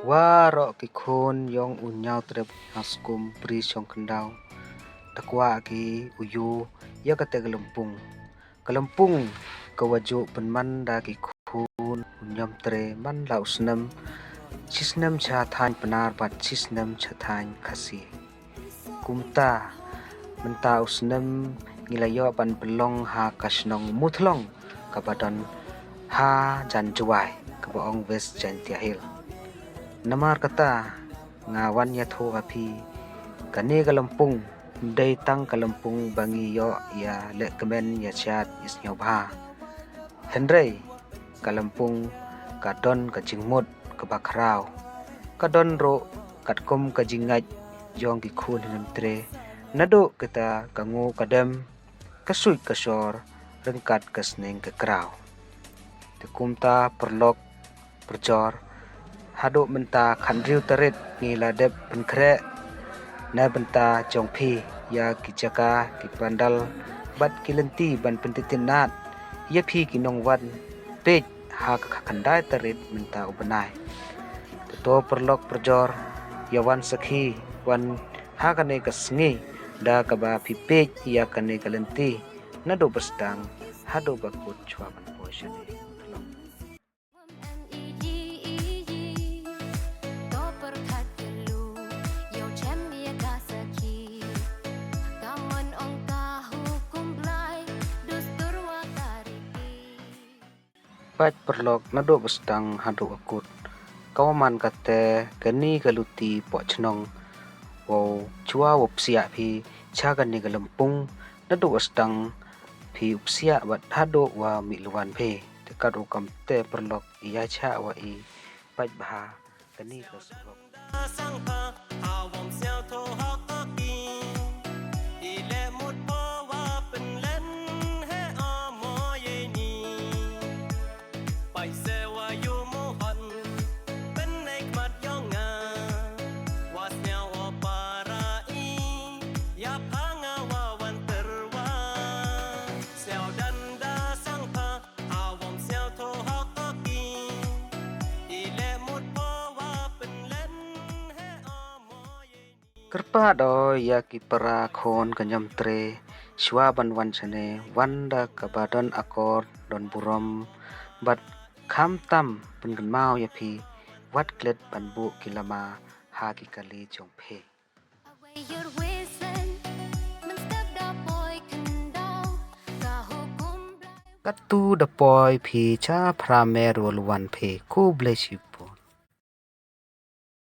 Waro ki khôn yong unyao trep haskum pri song kendau. Dakwa ki uyu ya kate gelempung. Gelempung kawaju penman da ki khôn unyam tre man la usnem. Sisnem cha thain penar bat sisnem cha thain khasi. Kumta menta usnem ngilayo pan belong ha kasnong muthlong kabadan ha jan juai kabaong west jan tiahil. Namar kata ngawan ya tho api kane kalampung day tang kalampung bangi yo ya le kemen ya chat is nyobha Henry kalampung kadon kajingmut kebakrau kadon ro katkom kajingat yong ki khun tre nado kita kangu kadem kasui kasor rengkat kasneng kekrau tekumta perlok perjor hado menta khandriu tarit ngila dep penkre na benta jongphi ya kijaka ki pandal bat kilenti ban pentitinat ya phi kinongwan pej ha khandai tarit menta ubanai to perlok perjor yawan sakhi wan ha kane kasngi da kaba phi pej ya kane kalenti nado bestang hado bakut chwa ban poishani Pat perlok nado bestang hado akut kawaman kate kani galuti po chnong wow chua upsia phi chagan ni galempung nado bestang phi upsia bat hado wa milwan phe te kadu kam te perlok iya cha wa I pat bha kani kasulok Kerpa do ya ki para khon kanyam tre shwa ban wan chane wanda kabadon akor don burom bat kham tam pengen mau ya phi wat klet ban bu kilama ha ki kali jongphe Katu the boy phi cha prame rol one phe ku bless you